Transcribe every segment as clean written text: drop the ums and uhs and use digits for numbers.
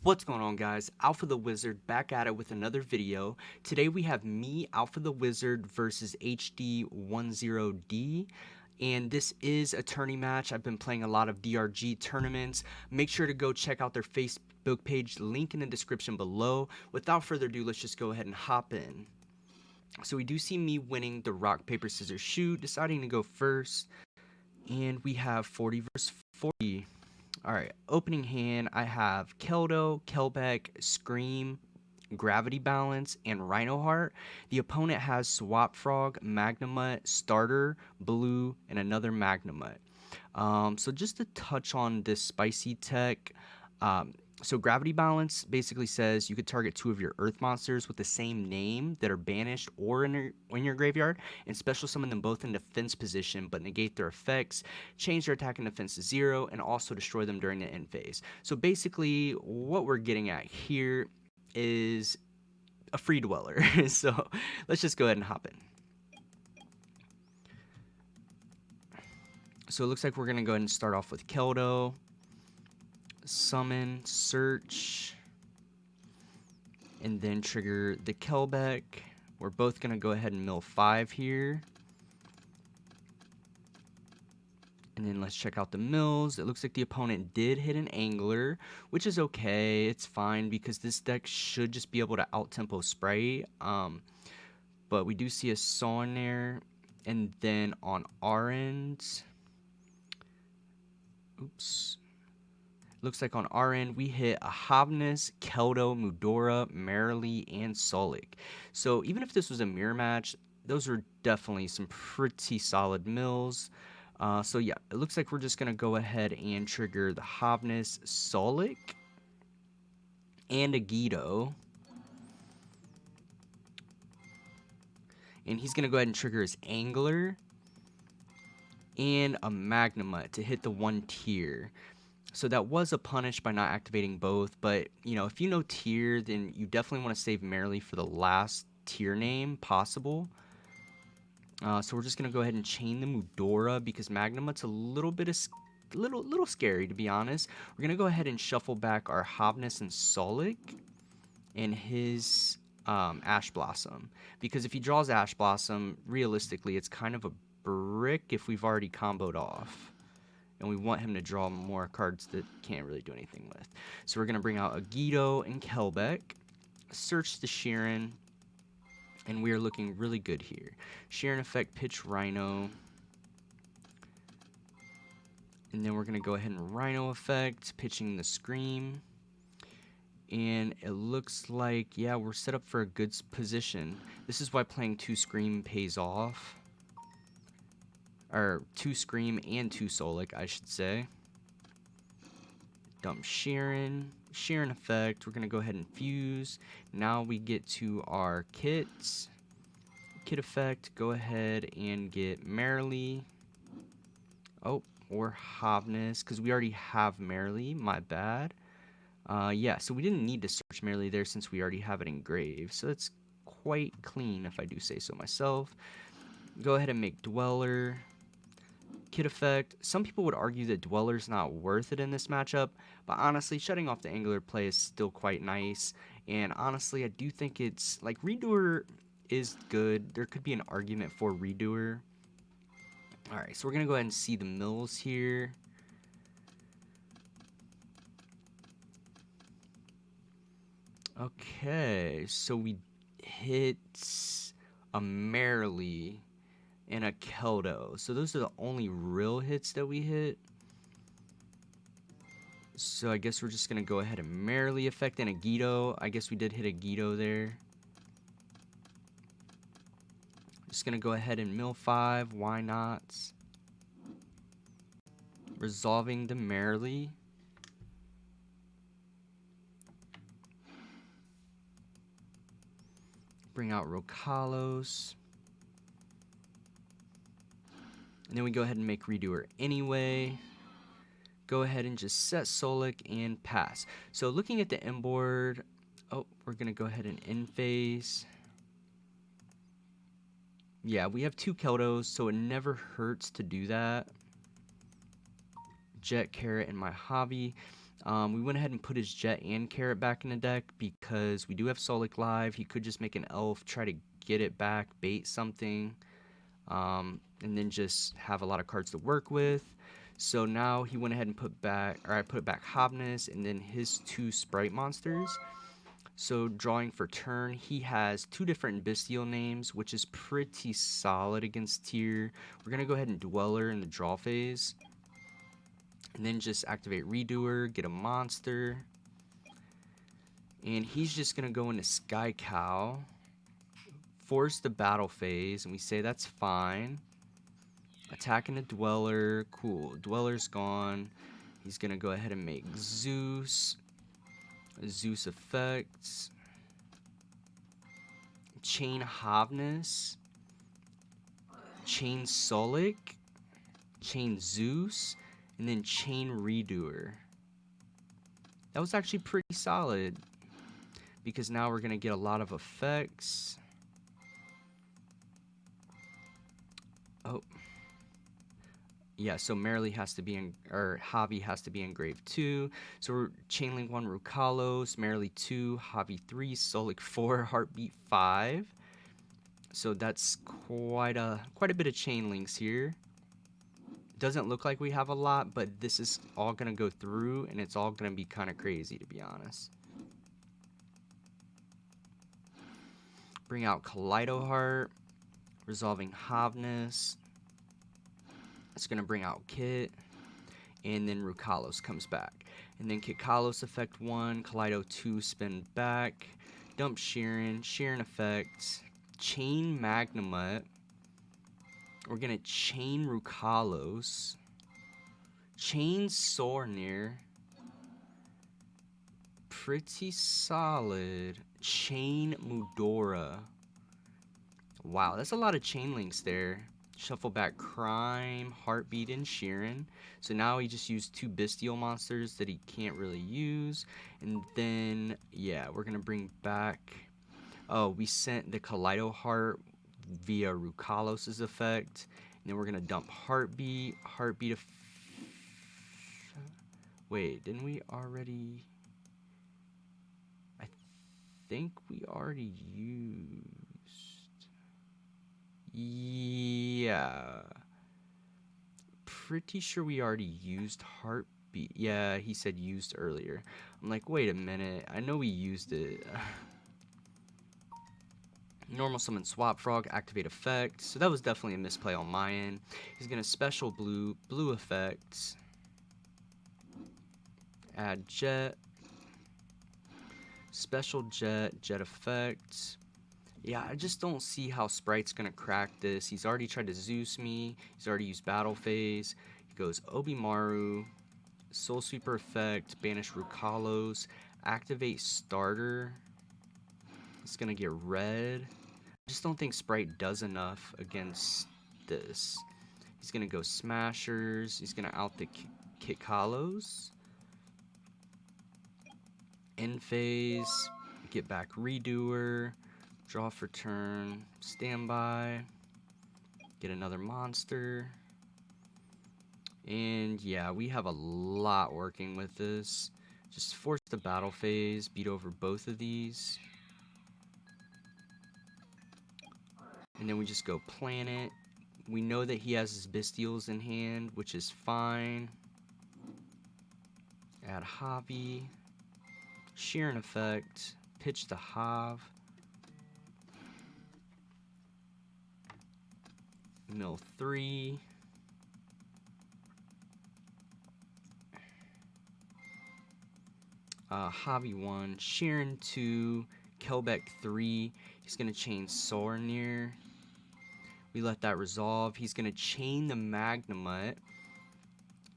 What's going on, guys? Alpha the Wizard back at it with another video. Today we have me, Alpha the Wizard, versus HD10D. And this is a tourney match. I've been playing a lot of DRG tournaments. Make sure to go check out their Facebook page, link in the description below. Without further ado, let's just go ahead and hop in. So we do see me winning the rock, paper, scissors, shoot, deciding to go first. And we have 40 versus 40. Alright, opening hand, I have Keldo, Kelbeck, Scream, Gravity Balance, and Rhino Heart. The opponent has Swap Frog, Magnemite, Starter, Blue, and another Magnemite. So just to touch on this spicy tech, so Gravity Balance basically says you could target 2 of your Earth monsters with the same name that are banished or in your graveyard, and special summon them both in defense position, but negate their effects, change their attack and defense to 0, and also destroy them during the end phase. So basically, what we're getting at here is a free dweller. So let's just go ahead and hop in. So it looks like we're going to go ahead and start off with Keldo. Summon, search, and then trigger the Kelbeck. We're both going to go ahead and mill 5 here. And then let's check out the mills. It looks like the opponent did hit an angler, which is okay. It's fine because this deck should just be able to out-tempo Spright. But we do see a Saw in there. And then on our end, oops. Looks like on our end, we hit a Havnis, Keldo, Mudora, Merrily, and Solik. So even if this was a mirror match, those are definitely some pretty solid mills. So yeah, it looks like we're just going to go ahead and trigger the Havnis, Solik, and a Guido. And he's going to go ahead and trigger his Angler and a Magnemite to hit the 1 tier. So that was a punish by not activating both, but you know, if you know tier, then you definitely want to save Merrily for the last tier name possible. So we're just gonna go ahead and chain the Mudora because Magnemite's a little bit of little scary, to be honest. We're gonna go ahead and shuffle back our Havnis and Solik and his Ash Blossom, because if he draws Ash Blossom, realistically, it's kind of a brick if we've already comboed off. And we want him to draw more cards that can't really do anything with. So we're going to bring out a Guido and Kelbeck, search the Sheeran, and we are looking really good here. Sheeran effect, pitch Rhino. And then we're going to go ahead and Rhino effect, pitching the Scream. And it looks like, yeah, we're set up for a good position. This is why playing 2 Scream pays off. Or 2 Scream and 2 Solik, I should say. Dump Sheeran. Sheeran effect. We're going to go ahead and fuse. Now we get to our kits. Kit effect. Go ahead and get Merrily. Oh, or Havnis, because we already have Merrily. My bad. Yeah, so we didn't need to search Merrily there since we already have it engraved. So that's quite clean, if I do say so myself. Go ahead and make Dweller. Kit effect. Some people would argue that Dweller's not worth it in this matchup, but honestly, shutting off the Angler play is still quite nice. And honestly, I do think it's like Redoer is good. There could be an argument for Redoer. Alright, so we're going to go ahead and see the mills here. Okay, so we hit a Merrily and a Keldo. So those are the only real hits that we hit. So I guess we're just going to go ahead and Merrily effect and a Guido. I guess we did hit a Guido there. Just going to go ahead and mill 5. Why not? Resolving the Merrily. Bring out Rokalos. And then we go ahead and make Redoer anyway. Go ahead and just set Solik and pass. So looking at the end board, oh, we're going to go ahead and end phase. Yeah, we have 2 Keldos, so it never hurts to do that. Jet Carrot and my hobby. We went ahead and put his Jet and Carrot back in the deck because we do have Solic live. He could just make an Elf, try to get it back, bait something, and then just have a lot of cards to work with. So now he went ahead and I put back Hobness and then his 2 Spright monsters. So drawing for turn, he has 2 different Bystial names, which is pretty solid against tier. We're going to go ahead and Dweller in the draw phase. And then just activate Redoer, get a monster. And he's just going to go into Sky Cow, force the battle phase, and we say that's fine. Attacking the Dweller, cool. Dweller's gone. He's going to go ahead and make Zeus. Zeus effects. Chain Hobness. Chain Solic. Chain Zeus. And then Chain Redoer. That was actually pretty solid, because now we're going to get a lot of effects. Oh. Yeah, so Merrily has to be in, or Javi has to be engraved too. So we're Chainlink 1, Rukalos, Merrily 2, Javi 3, Solic 4, Heartbeat 5. So that's quite a bit of chain links here. Doesn't look like we have a lot, but this is all going to go through, and it's all going to be kind of crazy, to be honest. Bring out Kaleido Heart, resolving Hobness. It's going to bring out Kit, and then Rukalos comes back. And then Kikalos effect 1, Kaleido 2, spin back, dump Sheeran, Sheeran effect, chain Magnemite. We're going to chain Rukalos, chain Sornir, pretty solid, chain Mudora. Wow, that's a lot of chain links there. Shuffle back Crime, Heartbeat, and Sheeran. So now he just used 2 Bystial monsters that he can't really use. And then, yeah, we're going to bring back... Oh, we sent the Kaleido Heart via Rukalos' effect. And then we're going to dump Heartbeat. Heartbeat Wait, didn't we already... I think we already used... Yeah. Pretty sure we already used Heartbeat. Yeah, he said used earlier. I'm like, wait a minute. I know we used it. Normal summon Swap Frog, activate effect. So that was definitely a misplay on my end. He's going to special blue effects. Add Jet. Special Jet effects. Yeah, I just don't see how Sprite's going to crack this. He's already tried to Zeus me. He's already used Battle Phase. He goes Obimaru, Soul Sweeper effect, banish Rukalos, activate Starter. It's going to get red. I just don't think Spright does enough against this. He's going to go Smashers. He's going to out the Kikalos. End phase. Get back Redoer. Draw for turn, standby, get another monster, and yeah, we have a lot working with this. Just force the battle phase, beat over both of these, and then we just go Planet. We know that he has his Bystials in hand, which is fine. Add Javi, Sheeran effect, pitch the Hav. Mill 3. Javi 1. Sheeran 2. Kelbeck 3. He's going to chain Sornir. We let that resolve. He's going to chain the Magnemite.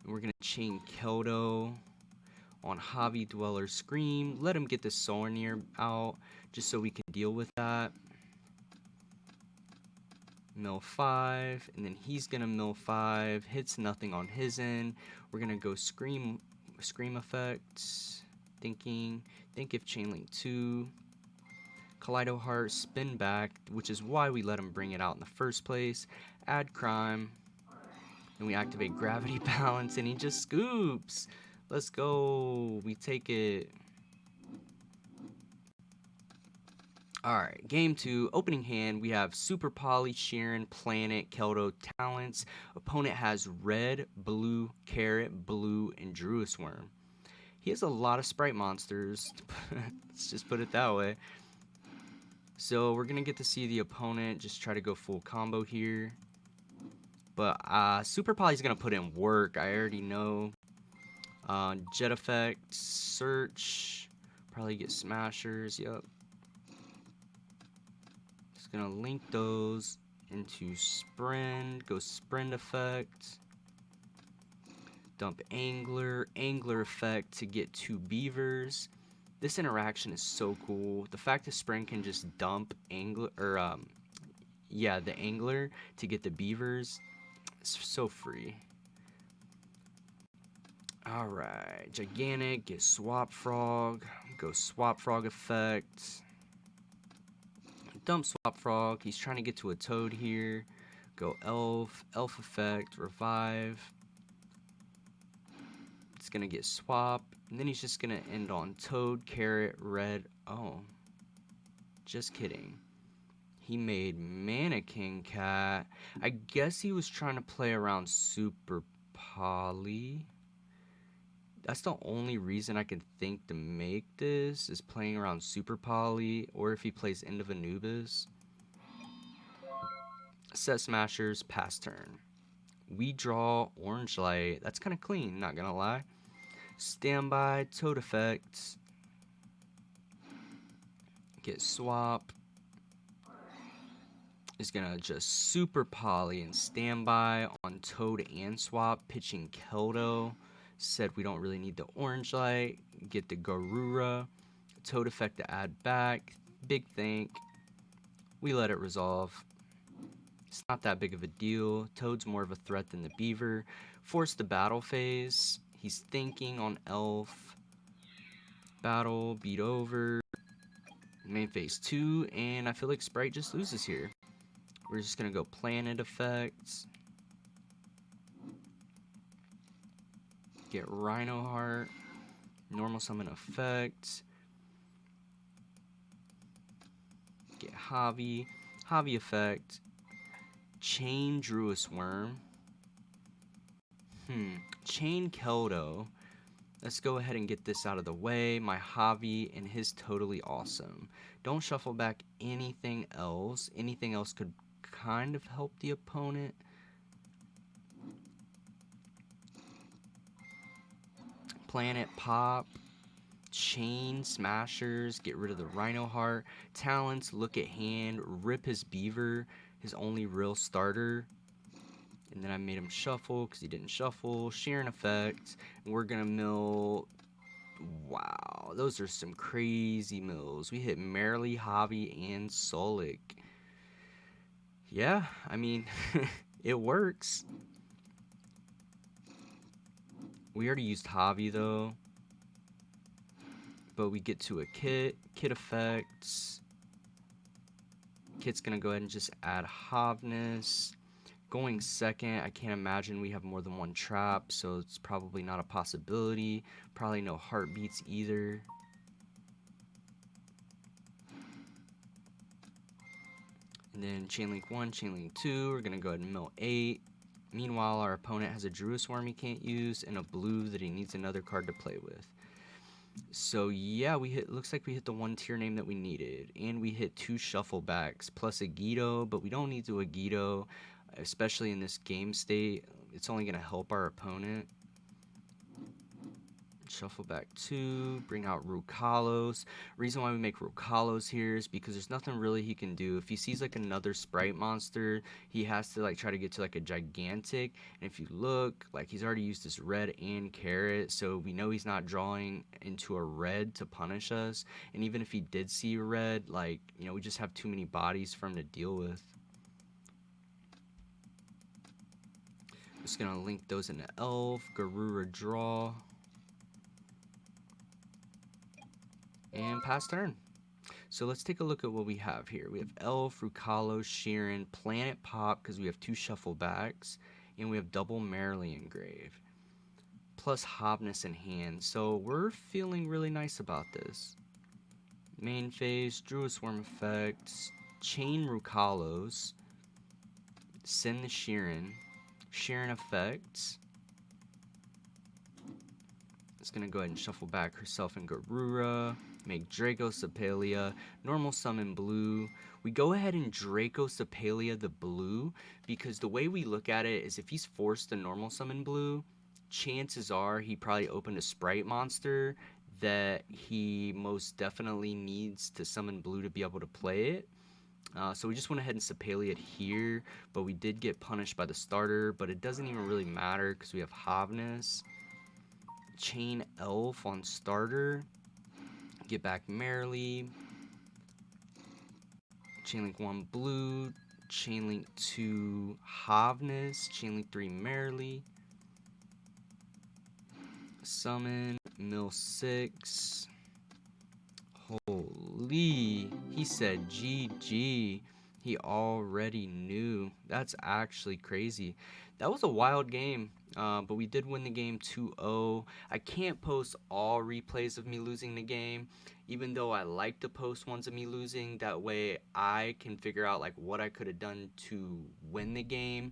And we're going to chain Keldo on Javi Dweller Scream. Let him get the Sornir out just so we can deal with that. Mill 5, and then he's gonna mill 5, hits nothing on his end. We're gonna go Scream effects, think if Chainlink 2, Kaleido Heart, spin back, which is why we let him bring it out in the first place, add Crime, and we activate Gravity Balance, and he just scoops. Let's go. We take it. Alright, game 2, opening hand, we have Super Poly, Sheeran, Planet, Keldo, Talents. Opponent has red, blue, carrot, blue, and Druis Worm. He has a lot of Spright monsters, let's just put it that way. So we're going to get to see the opponent just try to go full combo here. But Super Poly's going to put in work, I already know. Jet Effect, Search, probably get Smashers, yep. Gonna link those into Sprint, go Sprint effect, dump Angler, Angler effect to get 2 beavers. This interaction is so cool. The fact that Sprint can just dump Angler, or the Angler to get the beavers, it's so free. Alright, Gigantic, get Swap Frog, go Swap Frog effect. Dump Swap Frog, he's trying to get to a Toad here. Go Elf, Elf effect, Revive. It's gonna get Swap, and then he's just gonna end on Toad, Carrot, Red. Oh, just kidding. He made Mannequin Cat. I guess he was trying to play around Super Poly. That's the only reason I can think to make this, is playing around Super Poly, or if he plays End of Anubis. Set Smashers, pass turn. We draw Orange Light. That's kind of clean, not gonna lie. Standby, Toad effect. Get Swap. Is gonna just Super Poly and Standby on Toad and Swap, pitching Keldo. Said we don't really need the Orange Light. Get the Garura. Toad effect to add back. Big think. We let it resolve. It's not that big of a deal. Toad's more of a threat than the beaver. Force the battle phase. He's thinking on Elf. Battle, beat over. Main phase 2, and I feel like Spright just loses here. We're just gonna go Planet effects. Get Rhino Heart. Normal summon effect. Get Javi. Javi effect. Chain Druis Worm. Chain Keldo. Let's go ahead and get this out of the way. My Javi and his totally awesome. Don't shuffle back anything else. Anything else could kind of help the opponent. Planet Pop. Chain Smashers. Get rid of the Rhino Heart. Talents, look at hand. Rip his beaver. His only real starter. And then I made him shuffle because he didn't shuffle. Sheeran effect. And we're going to mill. Wow, those are some crazy mills. We hit Merrily, Javi, and Solik. Yeah, I mean, it works. We already used Javi, though. But we get to a Kit. Kit effects. Kit's going to go ahead and just add Havness. Going second, I can't imagine we have more than one trap, so it's probably not a possibility. Probably no heartbeats either. And then Chainlink 1, Chainlink 2, we're going to go ahead and mill 8. Meanwhile, our opponent has a Druis Worm he can't use and a blue that he needs another card to play with. So yeah, looks like we hit the 1 tier name that we needed. And we hit 2 shuffle backs plus a Guido, but we don't need to a Guido. Especially in this game state, it's only going to help our opponent. Shuffle back 2, bring out Rukalos. Reason why we make Rukalos here is because there's nothing really he can do. If he sees like another Spright monster, he has to like try to get to like a gigantic. And if you look, like he's already used this red and carrot, so we know he's not drawing into a red to punish us. And even if he did see a red, like, you know, we just have too many bodies for him to deal with. Just gonna link those into Elf, Garura draw, and pass turn. So let's take a look at what we have here. We have Elf, Rukalos, Sheeran, Planet Pop because we have 2 shuffle backs, and we have double Merrily Engrave. plus Hobness in hand. So we're feeling really nice about this. Main phase, Druid Swarm effects, Chain Rukalos, send the Sheeran, Sheeran effects. It's gonna go ahead and shuffle back herself and Garura, make Draco Sepalia, normal summon blue. We go ahead and Draco Sepalia the blue because the way we look at it is if he's forced to normal summon blue, chances are he probably opened a Spright monster that he most definitely needs to summon blue to be able to play it. So we just went ahead and Sepalia it here, but we did get punished by the starter, but it doesn't even really matter because we have Havness. Chain Elf on starter. Get back Merrily. Chainlink 1 blue. Chainlink 2 Havness. Chainlink 3 Merrily. Summon. Mill 6. Holy. He said GG. He already knew. That's actually crazy. That was a wild game, but we did win the game 2-0. I can't post all replays of me losing the game, even though I like to post ones of me losing. That way I can figure out like what I could have done to win the game.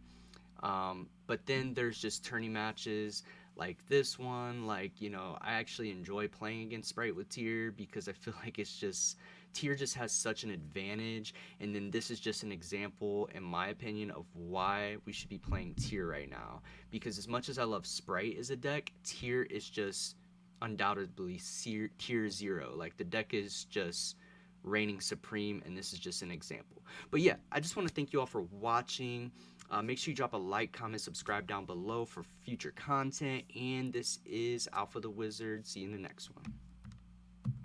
But then there's just tourney matches like this one. Like, you know, I actually enjoy playing against Spright with Tier because I feel like it's just Tier just has such an advantage, and then this is just an example, in my opinion, of why we should be playing Tier right now. Because as much as I love Spright as a deck, Tier is just undoubtedly Tier 0. Like, the deck is just reigning supreme, and this is just an example. But yeah, I just want to thank you all for watching. Make sure you drop a like, comment, subscribe down below for future content, and this is Alpha the Wizard. See you in the next one.